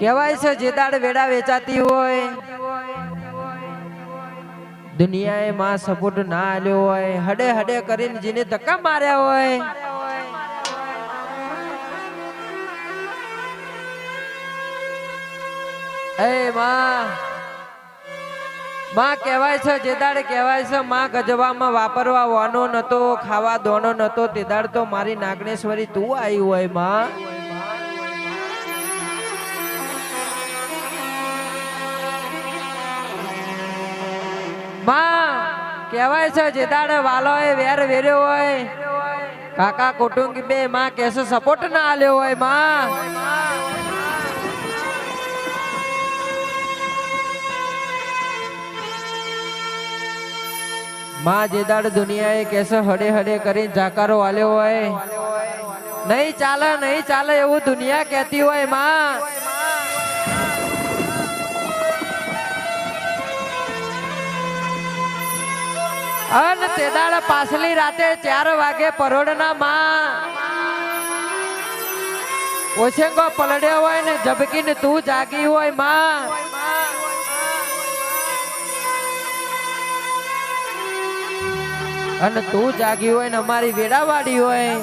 કહેવાય છે જે દાડ વેડા વેચાતી હોય દુનિયાએ માં સપોર્ટ ના આલ્યો હોય, હડે હડે કરીને જેને ધક્કા માર્યા હોય, એ માં કહેવાય છે જે દાડે કહેવાય છે માં ગજવામાં વાપરવા વાનો નતો, ખાવા દોનો નતો, તે દાડ તો મારી નાગણેશ્વરી તું આવી હોય માં. માં કહેવાય છે જે દાડે વાલો એ વેર વેર્યો હોય, કાકા કુટુંબ બે માં કેસે સપોર્ટ ના આલ્યો હોય માં. માં જે દાડ દુનિયાએ કેસે હડે હડે કરીને જાકારો આલ્યો હોય, નહીં ચાલે એવું દુનિયા કહેતી હોય માં. અન તે દાડ પાછલી રાતે 4 વાગે પરોડના માં ઓછેંગો પલડ્યો હોય ને ઝબકીને તું જાગી હોય માં. અને તું જાગી હોય ને અમારી વેડાવાડી હોય,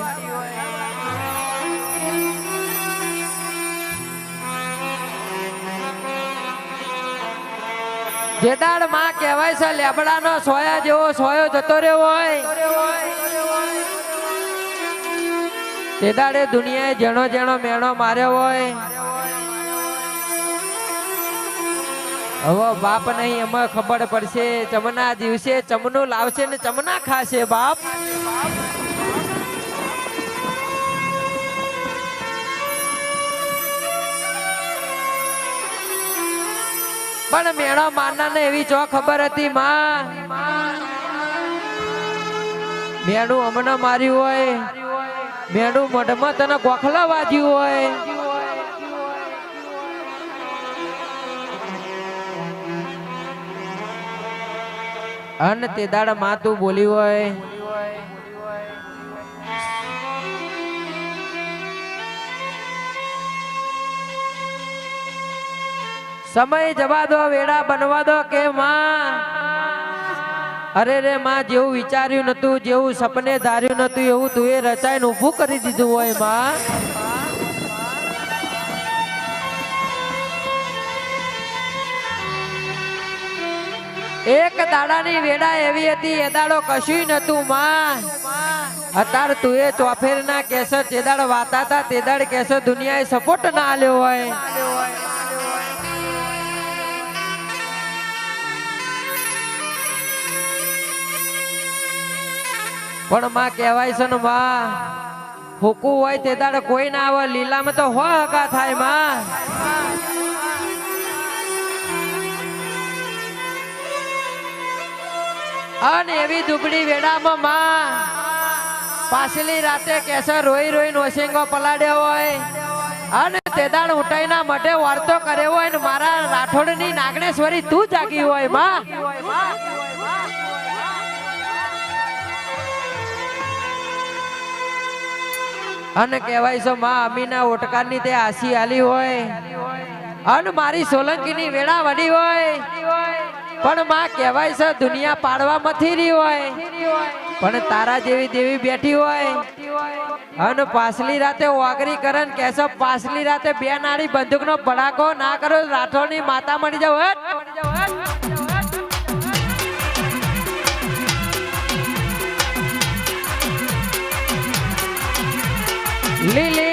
જે દાડ માં કહેવાય છે લેબડાનો સોયા જેવો સોયો જતો રહ્યો હોય, તે દાડે દુનિયાએ જેણો જેણો મેણો માર્યો હોય, હવે બાપ નહીં એમાં ખબર પડશે, ચમના દિવસે ચમનું લાવશે ને ચમના ખાશે બાપ. પણ મેણો મારના ને એવી જો ખબર હતી માં, મેણું હમણાં માર્યું હોય, મેણું મોઢમાં તને ગોખલા વાજ્યું હોય, અને તે દાડા માં તું બોલી હોય, સમય જવા દો વેડા બનવા દો કે માં. અરે રે માં જેવું વિચાર્યું નતું, જેવું સપને ધાર્યું નતું, એવું તું એ રચાઈને ઊભું કરી દીધું હોય માં. એક દાડાની વેડા એવી હતી એ દાડો કશું નતું માં. અત્યારે તું એ ચોફેર ના કેસે તે દાડ વાતા હતા, તે દાડ કેસે દુનિયાએ સપોર્ટ ના આલ્યો હોય. પણ માં કહેવાય છે ને માં હુકું હોય તે દાડે કોઈ ના આવે, લીલામાં તો હો હકા થાય માં. અને એવી દુબળી વેડામાં માં પાછલી રાતે કેસે રોઈ રોઈને ઓશેંગો પલાડ્યો હોય, અને તે દાડ ઉઠાઈના માટે વાર્તો કર્યો હોય ને મારા રાઠોડની નાગણેશ્વરી તું જાગી હોય માં. અને કહેવાય છે માં અમીના ઓટકારની તે આસી આલી હોય, અને મારી સોલંકીની વેડા વડી હોય, પણ માં કહેવાય છે દુનિયા પાડવા મથી રહી હોય, પણ તારા જેવી દેવી બેઠી હોય, અને પાછલી રાતે વાગરી કરન કેસો પાછલી રાતે 2 નાળી બંદૂકનો ભડાકો ના કરો, રાઠોડની માતા મળી જાવ. લીલી